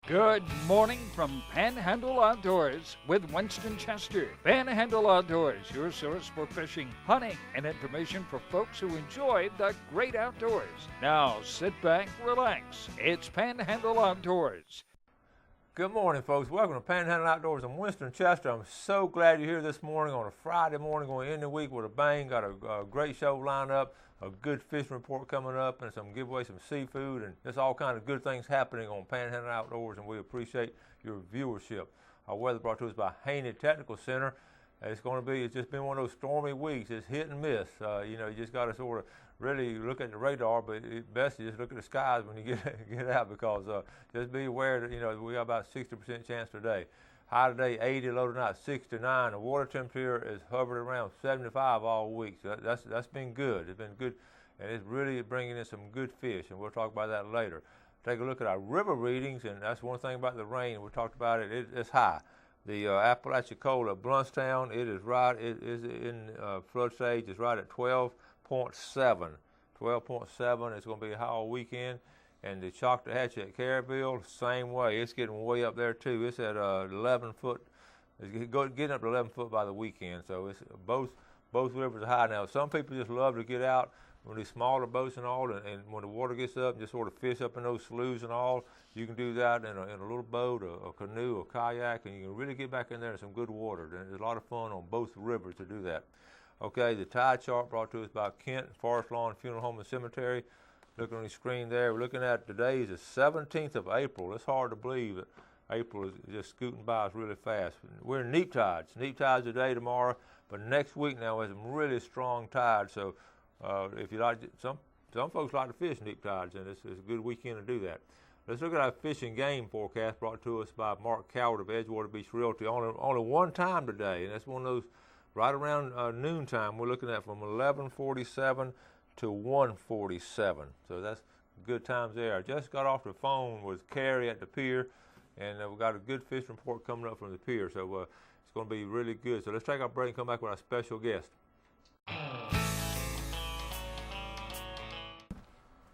Good morning from Panhandle Outdoors with Winston Chester. Panhandle Outdoors, your source for fishing, hunting, and information for folks who enjoy the great outdoors. Now sit back, relax. It's Panhandle Outdoors. Good morning, folks. Welcome to Panhandle Outdoors. I'm Winston Chester. I'm so glad you're here this morning on a Friday morning, going into the week with a bang. Got a great show lined up, a good fishing report coming up, and some giveaway, some seafood, and just all kind of good things happening on Panhandle Outdoors, and we appreciate your viewership. Our weather brought to us by Haney Technical Center. It's just been one of those stormy weeks. It's hit and miss. You just got to sort of really look at the radar, but it's best to just look at the skies when you get out, because just be aware that, we got about 60% chance today. High today, 80, low tonight, 69. The water temperature is hovered around 75 all week. So that's been good. It's been good, and it's really bringing in some good fish, and we'll talk about that later. Take a look at our river readings, and that's one thing about the rain. We talked about it. It's high. The Apalachicola, Bluntstown, it is in flood stage. It's right at 12.7. 12.7. It's going to be high all weekend. And the Choctahatchee at Carabille, same way. It's getting way up there too. It's at 11 foot. It's getting up to 11 foot by the weekend. So it's both rivers are high now. Some people just love to get out with these smaller boats and all, and when the water gets up, just sort of fish up in those sloughs and all. You can do that in a little boat, a canoe, a kayak, and you can really get back in there in some good water. There's a lot of fun on both rivers to do that. Okay, the tide chart brought to us by Kent Forest Lawn Funeral Home and Cemetery. Looking on the screen there, we're looking at today is the 17th of April. It's hard to believe that April is just scooting by us really fast. We're in neap tides. Neap tides today, tomorrow, but next week now is some really strong tides. So if you like, some folks like to fish neap tides, and it's a good weekend to do that. Let's look at our fishing game forecast brought to us by Mark Coward of Edgewater Beach Realty. Only one time today, and that's one of those right around noontime. We're looking at from 11:47 to 1:47. So that's good times there. I just got off the phone with Carrie at the pier, and we've got a good fishing report coming up from the pier. So it's going to be really good. So let's take our break and come back with our special guest.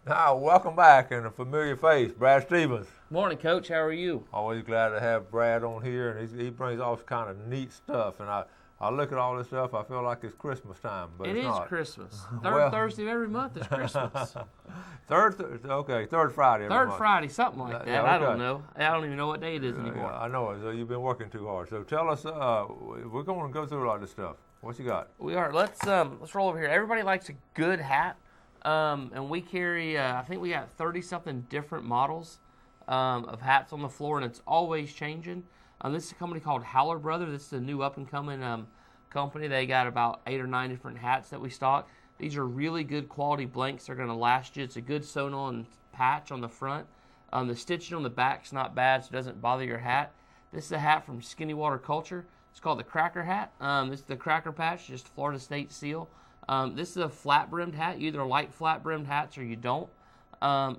Now, welcome back, and a familiar face, Brad Stevens. Morning, Coach. How are you? Always glad to have Brad on here, and he brings all kind of neat stuff. And I look at all this stuff, I feel like it's Christmas time, but it's not. It is Christmas. Third Thursday of every month is Christmas. Third Friday every month. Third Friday, something like that. Yeah, okay. I don't know. I don't even know what day it is anymore. I know it. So you've been working too hard. So tell us, we're going to go through a lot of this stuff. What you got? We are. Let's roll over here. Everybody likes a good hat, and we carry, I think we got 30-something different models of hats on the floor, and it's always changing. This is a company called Howler Brother. This is a new up-and-coming company. They got about 8 or 9 different hats that we stock. These are really good quality blanks. They're going to last you. It's a good sewn-on patch on the front. The stitching on the back's not bad, so it doesn't bother your hat. This is a hat from Skinny Water Culture. It's called the Cracker Hat. This is the Cracker Patch, just Florida State seal. This is a flat-brimmed hat. You either like flat-brimmed hats or you don't. So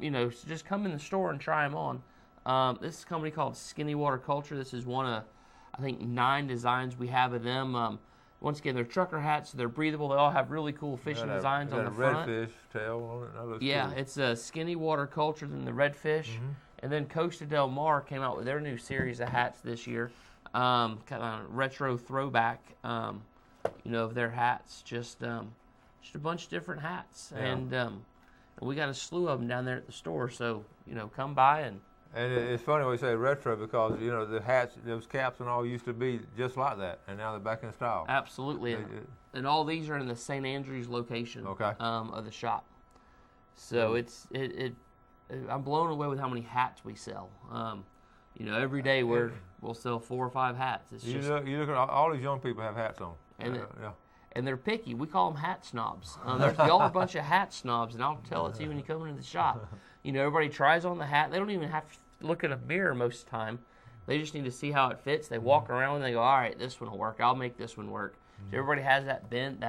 just come in the store and try them on. This is a company called Skinny Water Culture. This is one of, I think, 9 designs we have of them. Once again, they're trucker hats, so they're breathable. They all have really cool fishing designs on the front. Redfish tail on it. That looks cool. It's a Skinny Water Culture than the Redfish. Mm-hmm. And then Costa Del Mar came out with their new series of hats this year. Kind of retro throwback, of their hats. Just a bunch of different hats. Yeah. And we got a slew of them down there at the store. So, come by and... And it's funny when you say retro, because the hats, those caps and all used to be just like that, and now they're back in style. Absolutely, and all these are in the St. Andrews location of the shop. So I'm blown away with how many hats we sell. Every day we'll sell 4 or 5 hats. You look at all these young people have hats on, and they're picky. We call them hat snobs. Y'all are a bunch of hat snobs, and I'll tell it to you when you come into the shop. Everybody tries on the hat. They don't even have to look at a mirror most of the time. They just need to see how it fits. They walk around and they go, all right, this one will work. I'll make this one work. So everybody has that bin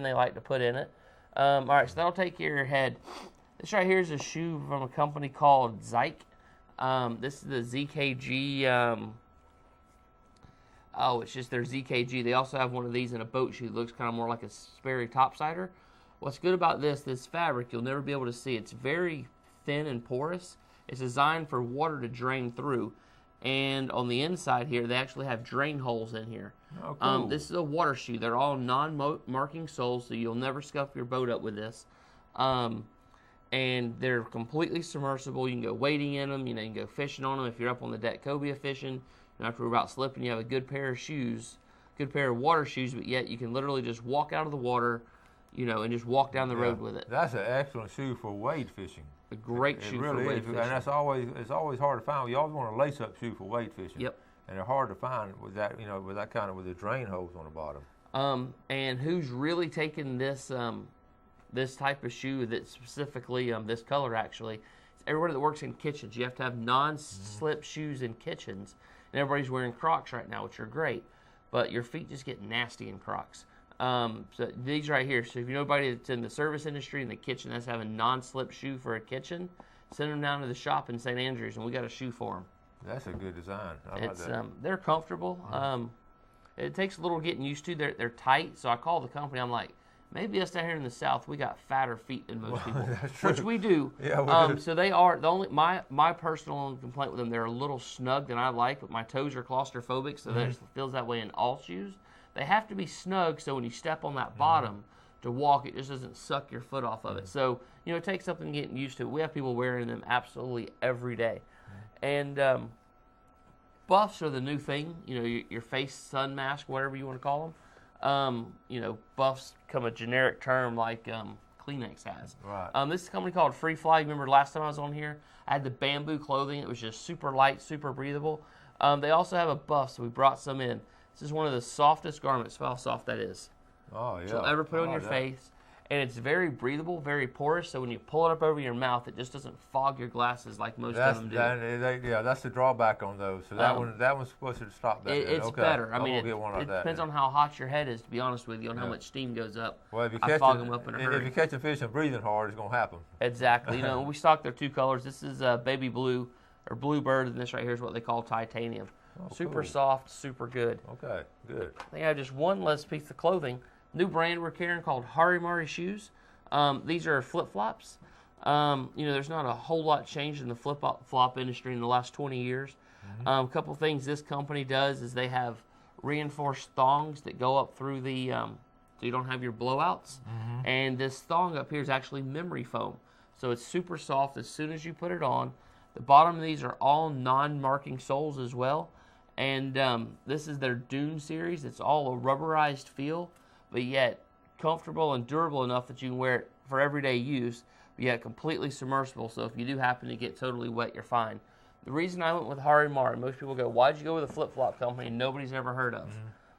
they like to put in it. All right, so that'll take care of your head. This right here is a shoe from a company called Zyke. This is the ZKG. It's just their ZKG. They also have one of these in a boat shoe. It looks kind of more like a Sperry topsider. What's good about this fabric, you'll never be able to see. It's very thin and porous. It's designed for water to drain through. And on the inside here, they actually have drain holes in here. Oh, cool. This is a water shoe. They're all non-marking soles, so you'll never scuff your boat up with this. And they're completely submersible. You can go wading in them. You know, you can go fishing on them. If you're up on the deck cobia fishing, you don't have to worry about slipping. You have a good pair of shoes, good pair of water shoes, but yet you can literally just walk out of the water, you know, and just walk down the road with it. That's an excellent shoe for wade fishing. A great shoe really for wade is. fishing. And it's always hard to find. You always want a lace-up shoe for wade fishing. Yep. And they're hard to find with that, you know, with that kind of, with the drain holes on the bottom. And who's really taken this this type of shoe that specifically this color actually? It's everybody that works in kitchens. You have to have non-slip shoes in kitchens, and everybody's wearing Crocs right now, which are great, but your feet just get nasty in Crocs. So these right here. So if you know anybody that's in the service industry in the kitchen that's having a non-slip shoe for a kitchen, send them down to the shop in St. Andrews, and we got a shoe for them. That's a good design. I like that. They're comfortable. It takes a little getting used to. They're tight, so I call the company. I'm like, maybe us down here in the South, we got fatter feet than most people, which we do. Yeah, we do. So they are the only. My personal complaint with them, they're a little snug than I like, but my toes are claustrophobic, so that feels that way in all shoes. They have to be snug, so when you step on that bottom to walk, it just doesn't suck your foot off of it. So you know, it takes something getting used to. We have people wearing them absolutely every day, and buffs are the new thing. You know, your face sun mask, whatever you want to call them. You know, buffs become a generic term like Kleenex has. Right. This is a company called Free Fly. You remember last time I was on here, I had the bamboo clothing. It was just super light, super breathable. They also have a buff, so we brought some in. This is one of the softest garments. Feel how soft that is. Oh, yeah. You'll ever put on your face. And it's very breathable, very porous, so when you pull it up over your mouth, it just doesn't fog your glasses like most of them do. Yeah, that's the drawback on those. So that one's supposed to stop that. It's better. I mean, it then. depends on how hot your head is, to be honest with you, on how much steam goes up. Well, if you I fog them up in a hurry. If you catch a fish and breathing hard, it's going to happen. Exactly. You know, we stock their two colors. This is baby blue or bluebird, and this right here is what they call titanium. Super soft, super good. Okay, good. I think I have just one less piece of clothing. New brand we're carrying called Harimari shoes. These are flip-flops. You know, there's not a whole lot changed in the flip-flop industry in the last 20 years. A couple things this company does is they have reinforced thongs that go up through the, so you don't have your blowouts. And this thong up here is actually memory foam. So it's super soft as soon as you put it on. The bottom of these are all non-marking soles as well. And this is their Dune series. It's all a rubberized feel, but yet comfortable and durable enough that you can wear it for everyday use, but yet completely submersible. So if you do happen to get totally wet, you're fine. The reason I went with Harimari, most people go, why'd you go with a flip-flop company nobody's ever heard of?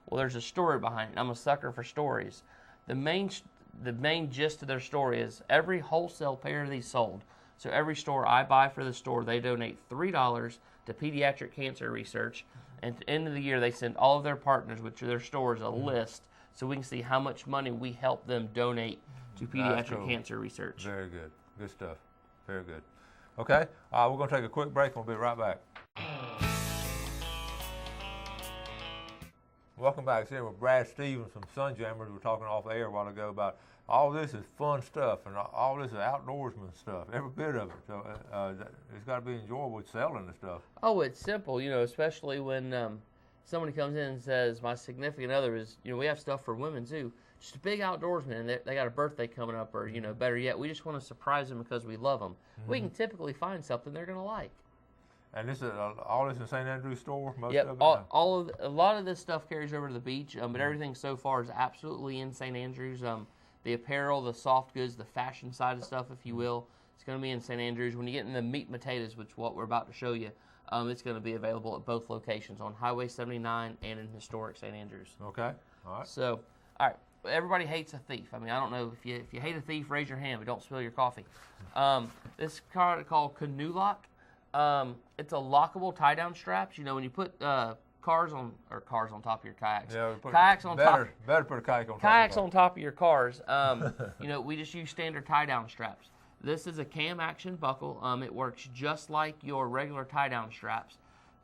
Well, there's a story behind it. I'm a sucker for stories. The main gist of their story is every wholesale pair of these sold. So every store I buy for the store, they donate $3 to pediatric cancer research. And at the end of the year, they send all of their partners, which are their stores, a list so we can see how much money we help them donate to pediatric cancer research. Very good. Good stuff. Very good. Okay, we're going to take a quick break and we'll be right back. Welcome back. Here with Brad Stevens from Sunjammers. We were talking off air a while ago about all this is fun stuff and all this is outdoorsman stuff, every bit of it. So it's got to be enjoyable selling the stuff. Oh, it's simple, you know, especially when somebody comes in and says, my significant other is, you know, we have stuff for women too. Just a big outdoorsman, and they got a birthday coming up, or, you know, better yet, we just want to surprise them because we love them. We can typically find something they're going to like. And this is all this in St. Andrews store? Most yep, of it? a lot of this stuff carries over to the beach, but everything so far is absolutely in St. Andrews. The apparel, the soft goods, the fashion side of stuff, if you will, it's going to be in St. Andrews. When you get into the meat and potatoes, which is what we're about to show you, it's going to be available at both locations on Highway 79 and in historic St. Andrews. Okay, all right. So, all right, everybody hates a thief. I mean, I don't know if you hate a thief, raise your hand, but don't spill your coffee. This car is called Canoe Lock. It's a lockable tie-down straps. You know, when you put cars on top of your kayaks. Yeah, kayaks on top. Better put a kayak on top. Kayaks on top of your cars. You know, we just use standard tie-down straps. This is a cam action buckle. It works just like your regular tie-down straps.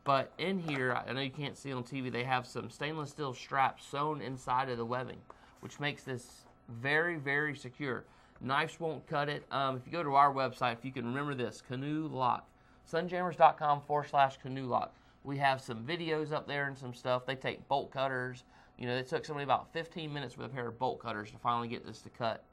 But in here, I know you can't see on TV, they have some stainless steel straps sewn inside of the webbing, which makes this very, very secure. Knives won't cut it. If you go to our website, if you can remember this, Canoe Lock. sunjammers.com/canoe lock. We have some videos up there and some stuff. They take bolt cutters. You know, it took somebody about 15 minutes with a pair of bolt cutters to finally get this to cut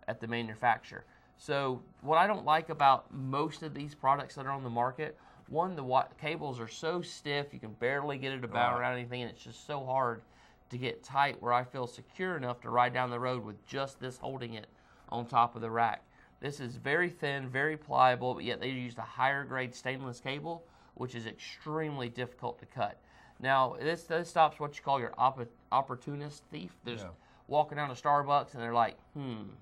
at the manufacturer. So what I don't like about most of these products that are on the market, one, the cables are so stiff you can barely get it to bow around anything, and it's just so hard to get tight where I feel secure enough to ride down the road with just this holding it on top of the rack. This is very thin, very pliable, but yet they used a higher grade stainless cable, which is extremely difficult to cut. Now, this stops what you call your opportunist thief. There's walking down to Starbucks and they're like,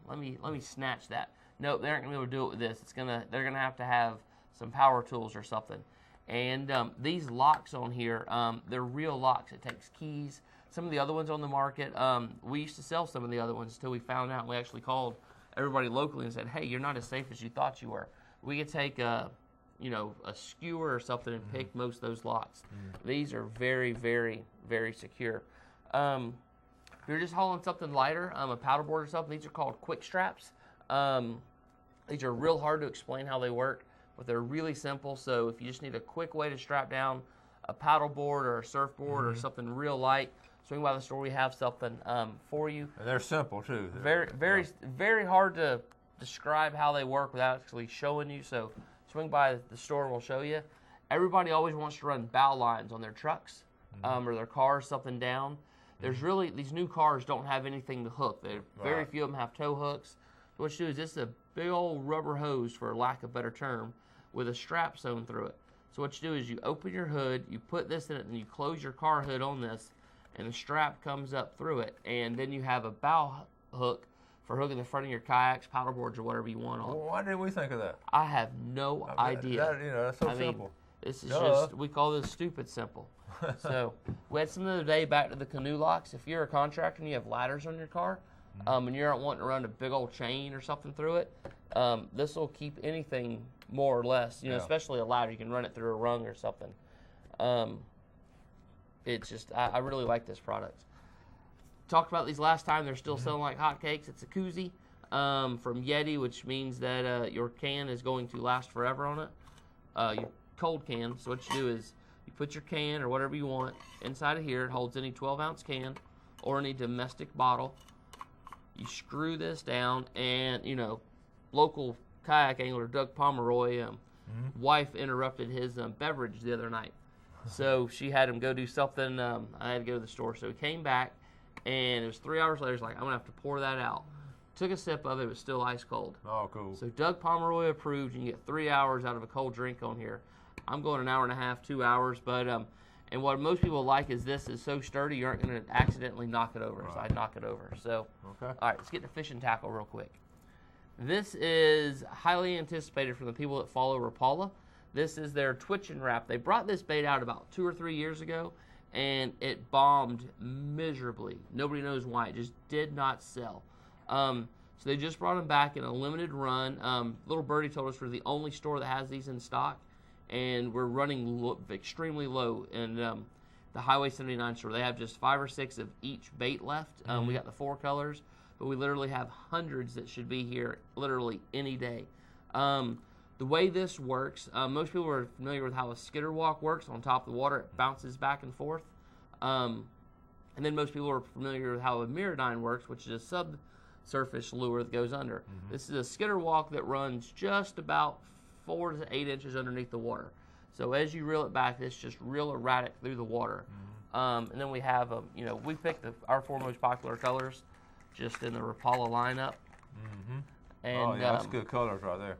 let me snatch that. Nope, they aren't gonna be able to do it with this. They're gonna have to have some power tools or something. And these locks on here, they're real locks. It takes keys. Some of the other ones on the market, we used to sell some of the other ones until we found out. And we actually called everybody locally and said, hey, you're not as safe as you thought you were. We could take a skewer or something and pick most of those locks. These are very, very, very secure. If you're just hauling something lighter, a paddleboard or something, these are called quick straps. These are real hard to explain how they work, but they're really simple. So if you just need a quick way to strap down a paddleboard or a surfboard or something real light, swing by the store. We have something for you. And they're simple too. Very hard to describe how they work without actually showing you. So swing by the store and we'll show you. Everybody always wants to run bow lines on their trucks or their cars, something down. There's really, these new cars don't have anything to hook. Very few of them have tow hooks. So what you do is this is a big old rubber hose, for lack of a better term, with a strap sewn through it. So what you do is you open your hood, you put this in it, and you close your car hood on this, and the strap comes up through it. And then you have a bow hook for hooking the front of your kayaks, paddleboards, or whatever you want on. Well, why didn't we think of that? I have no idea. That's so simple. This is just, we call this stupid simple. So we had some the other day, back to the canoe locks. If you're a contractor and you have ladders on your car, and you're not wanting to run a big old chain or something through it, this will keep anything more or less, especially a ladder. You can run it through a rung or something. It's just, I really like this product. Talked about these last time. They're still selling like hotcakes. It's a koozie from Yeti, which means that your can is going to last forever on it. Your cold can. So what you do is you put your can or whatever you want inside of here. It holds any 12-ounce can or any domestic bottle. You screw this down, and local kayak angler Doug Pomeroy, wife interrupted his beverage the other night, so she had him go do something. I had to go to the store, so he came back, and it was 3 hours later. He's like, I'm gonna have to pour that out. Took a sip of it. It was still ice cold. Oh, cool. So Doug Pomeroy approved. You can get 3 hours out of a cold drink on here. I'm going an hour and a half, 2 hours, but and what most people like is this is so sturdy you aren't going to accidentally knock it over. Right. So I knock it over. So, all right, let's get to fishing tackle real quick. This is highly anticipated from the people that follow Rapala. This is their twitching wrap. They brought this bait out about 2 or 3 years ago, and it bombed miserably. Nobody knows why. It just did not sell. So they just brought them back in a limited run. Little Birdie told us we're the only store that has these in stock. And we're running extremely low in the Highway 79 store. They have just 5 or 6 of each bait left. We got the 4 colors, but we literally have hundreds that should be here literally any day. The way this works, most people are familiar with how a skitter walk works. On top of the water, it bounces back and forth. And then most people are familiar with how a Miradyne works, which is a subsurface lure that goes under. This is a skitter walk that runs just about 4 to 8 inches underneath the water. So as you reel it back, it's just real erratic through the water. And then we have, we picked our 4 most popular colors just in the Rapala lineup. And, that's good colors right there.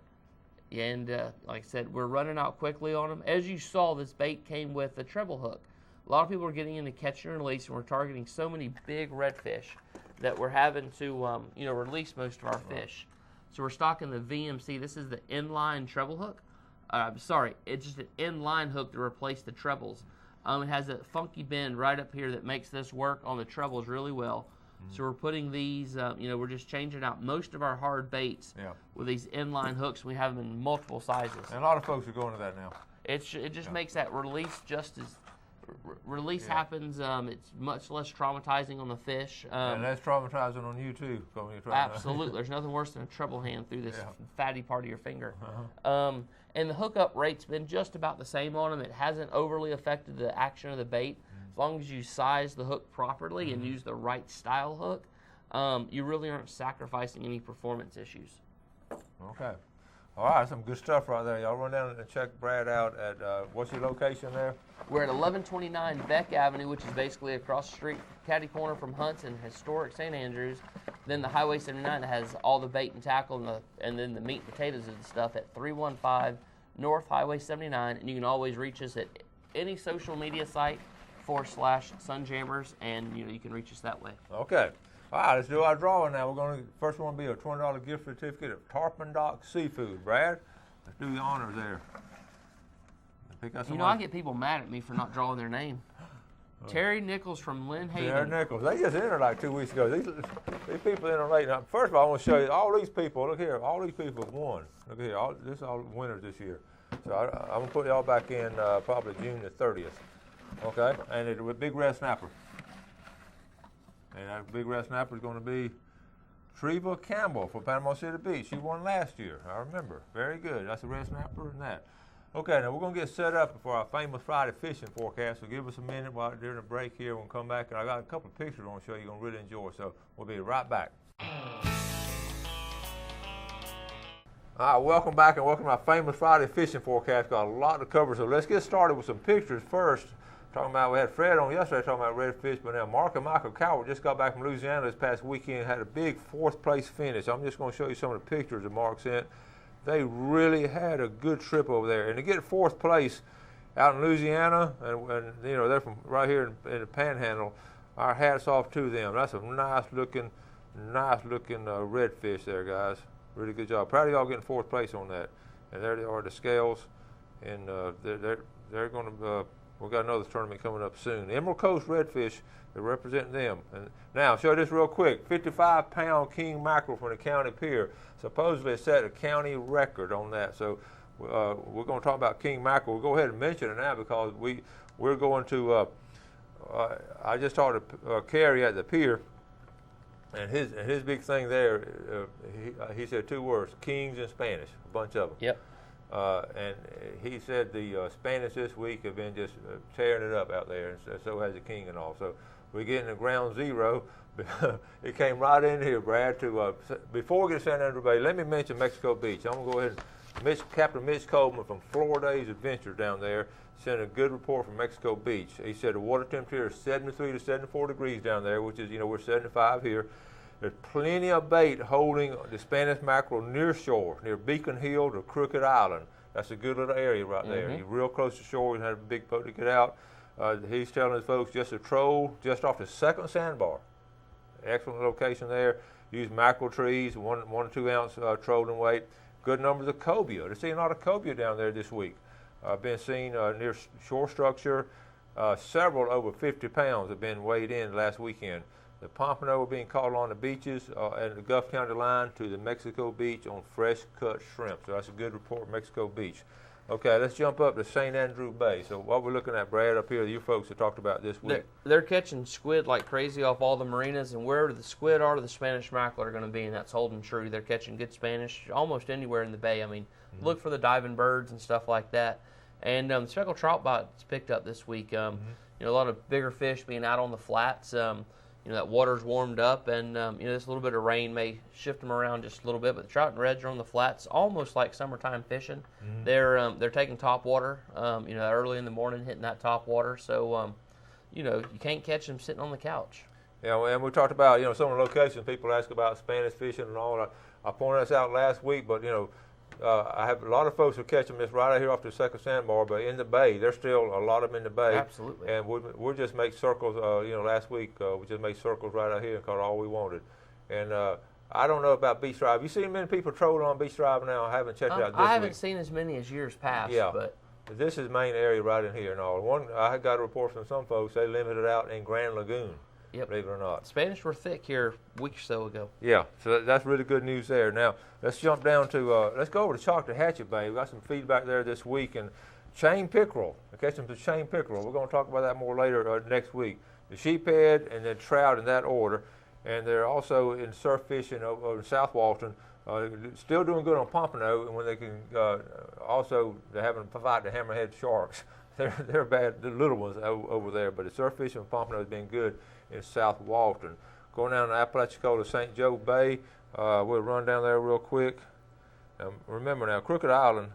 And like I said, we're running out quickly on them. As you saw, this bait came with a treble hook. A lot of people are getting into catch and release, and we're targeting so many big redfish that we're having to, release most of our fish. So we're stocking the VMC. This is the inline treble hook. It's just an inline hook to replace the trebles. It has a funky bend right up here that makes this work on the trebles really well. So we're putting these, we're just changing out most of our hard baits with these inline hooks. We have them in multiple sizes. And a lot of folks are going to that now. It just makes that release just as release happens. It's much less traumatizing on the fish. And that's traumatizing on you too. Absolutely. There's nothing worse than a treble hand through this fatty part of your finger. And the hookup rate's been just about the same on them. It hasn't overly affected the action of the bait. As long as you size the hook properly and use the right style hook, you really aren't sacrificing any performance issues. Okay. All right, some good stuff right there. Y'all run down and check Brad out at, what's your location there? We're at 1129 Beck Avenue, which is basically across the street, catty corner from Hunt's and historic St. Andrews. Then the Highway 79 that has all the bait and tackle and then the meat and potatoes and stuff at 315 North Highway 79. And you can always reach us at any social media site /Sunjammers, and you can reach us that way. Okay. All right, let's do our drawing now. First one will be a $20 gift certificate of Tarpon Dock Seafood. Brad, let's do the honors there. Pick out I get people mad at me for not drawing their name. Terry Nichols from Lynn Haven. Terry Nichols. They just entered like 2 weeks ago. These people enter late. Now, first of all, I want to show you all these people. Look here. All these people have won. Look here. This is all winners this year. So I'm going to put y'all back in probably June the 30th. Okay? And it's a big red snapper. And that big red snapper is going to be Treva Campbell for Panama City Beach. She won last year, I remember. Very good. That's a red snapper and that. Okay, now we're going to get set up for our famous Friday fishing forecast. So give us a minute during the break here. We'll come back, and I got a couple of pictures I want to show you. You're going to really enjoy. So we'll be right back. All right, welcome back, and welcome to our famous Friday fishing forecast. Got a lot to cover, so let's get started with some pictures first. We had Fred on yesterday talking about redfish, but now Mark and Michael Coward just got back from Louisiana this past weekend, had a big 4th place finish. I'm just going to show you some of the pictures that Mark sent. They really had a good trip over there. And to get 4th place out in Louisiana, and they're from right here in the Panhandle, our hats off to them. That's a nice looking redfish there, guys. Really good job. Proud of y'all getting 4th place on that. And there they are, the scales. And they're going to... We've got another tournament coming up soon. Emerald Coast Redfish, they're representing them. And now, I'll show you this real quick. 55-pound king mackerel from the county pier. Supposedly, it set a county record on that. So we're going to talk about king mackerel. We'll go ahead and mention it now because we're going to, I just talked to Kerry at the pier, and his big thing there, he said 2 words, kings in Spanish, a bunch of them. Yep. And he said the Spanish this week have been just tearing it up out there, and so has the king and all. So we're getting to ground zero. It came right in here, Brad. Before we get to San Andrew Bay, let me mention Mexico Beach. I'm going to go ahead and Captain Mitch Coleman from Florida's Adventures down there sent a good report from Mexico Beach. He said the water temperature is 73 to 74 degrees down there, which is, we're 75 here. There's plenty of bait holding the Spanish mackerel near shore, near Beacon Hill to Crooked Island. That's a good little area right there. You're real close to shore. You have a big boat to get out. He's telling his folks just a troll just off the 2nd sandbar. Excellent location there. Use mackerel trees, 1 to 2 ounce trolling weight. Good numbers of cobia. They're seeing a lot of cobia down there this week. Been seen near shore structure. Several over 50 pounds have been weighed in last weekend. The pompano are being caught along the beaches and the Gulf County line to the Mexico Beach on fresh cut shrimp. So that's a good report, Mexico Beach. Okay, let's jump up to St. Andrew Bay. So what we're looking at, Brad, up here, you folks have talked about this week. They're catching squid like crazy off all the marinas, and wherever the squid are, the Spanish mackerel are going to be, and that's holding true. They're catching good Spanish almost anywhere in the bay. I mean, look for the diving birds and stuff like that. And speckled trout bites picked up this week. A lot of bigger fish being out on the flats. That water's warmed up, and this little bit of rain may shift them around just a little bit. But the trout and reds are on the flats, almost like summertime fishing. They're taking top water, early in the morning, hitting that top water. So, you can't catch them sitting on the couch. Yeah, and we talked about some of the locations. People ask about Spanish fishing and all. I pointed this out last week, but I have a lot of folks who catch them just right out here off the 2nd sandbar, but in the bay, there's still a lot of them in the bay. Absolutely. And we'll just make circles. Last week we just made circles right out here and caught all we wanted. And I don't know about Beach Drive. You seen many people trolling on Beach Drive now? I haven't checked it out this week. I haven't seen as many as years past. Yeah. But this is the main area right in here and all. I got a report from some folks. They limited out in Grand Lagoon. Yep. Believe it or not. Spanish were thick here a week or so ago. Yeah, so that's really good news there. Now, let's jump down to, let's go over to Chocolate Hatchet Bay. We got some feedback there this week, and chain pickerel. They're catching some chain pickerel. We're going to talk about that more later next week. The sheephead and then trout in that order. And they're also in surf fishing over in South Walton. Still doing good on pompano, and when they can also they're having to fight the hammerhead sharks. They're bad, the little ones over there. But the surf fishing and pompano has been good in South Walton. Going down to Apalachicola, St. Joe Bay. We'll run down there real quick. Remember now, Crooked Island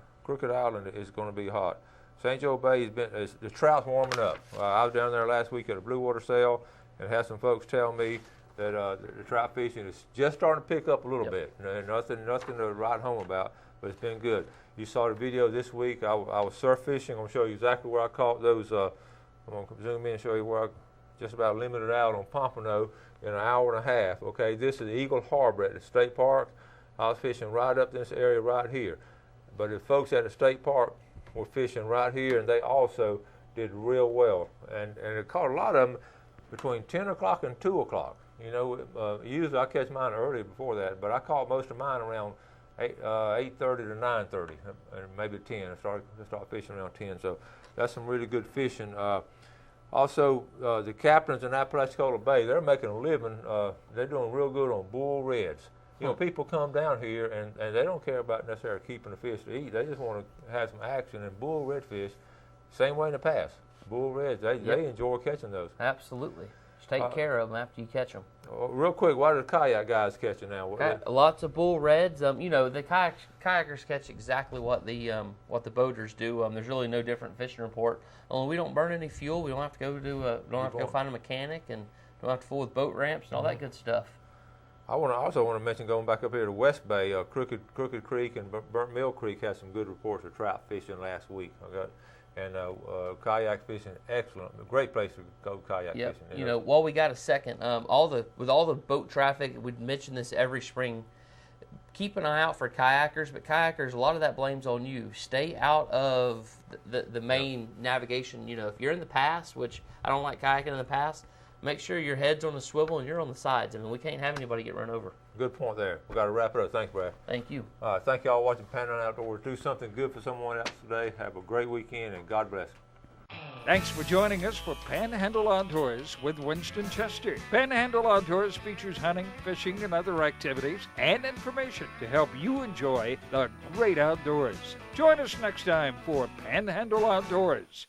is going to be hot. St. Joe Bay the trout's warming up. I was down there last week at a blue water sale and had some folks tell me that the trout fishing is just starting to pick up a little bit. Nothing to write home about, but it's been good. You saw the video this week. I was surf fishing. I'm going to show you exactly where I caught those. I'm going to zoom in and show you where I just about limited out on pompano in an hour and a half. Okay, this is Eagle Harbor at the state park. I was fishing right up this area right here. But the folks at the state park were fishing right here, and they also did real well. And it caught a lot of them between 10 o'clock and 2 o'clock. You know, usually I catch mine early before that, but I caught most of mine around 8:30 to 9:30, and maybe 10. I start fishing around 10, so that's some really good fishing. Also, the captains in Apalachicola Bay, they're making a living. They're doing real good on bull reds. You know, people come down here and they don't care about necessarily keeping the fish to eat. They just want to have some action. And bull redfish, same way in the past. Bull reds, they enjoy catching those. Absolutely. Just take care of them after you catch them. Real quick, what are the kayak guys catching now? Lots of bull reds. You know, the kayakers catch exactly what the boaters do. There's really no different fishing report. Only we don't burn any fuel. We don't have to go find a mechanic, and don't have to fool with boat ramps and all that good stuff. I also want to mention going back up here to West Bay, Crooked Creek and Burnt Mill Creek had some good reports of trout fishing last week. Okay, and kayak fishing, excellent, a great place to go kayak fishing. You know, while we got a second, with all the boat traffic, we mention this every spring. Keep an eye out for kayakers, but kayakers, a lot of that blame's on you. Stay out of the main navigation. You know, if you're in the pass, which I don't like kayaking in the pass, make sure your head's on the swivel and you're on the sides. I mean, we can't have anybody get run over. Good point there. We got to wrap it up. Thanks, Brad. Thank you. Thank y'all watching Panhandle Outdoors. Do something good for someone else today. Have a great weekend, and God bless. Thanks for joining us for Panhandle Outdoors with Winston Chester. Panhandle Outdoors features hunting, fishing, and other activities and information to help you enjoy the great outdoors. Join us next time for Panhandle Outdoors.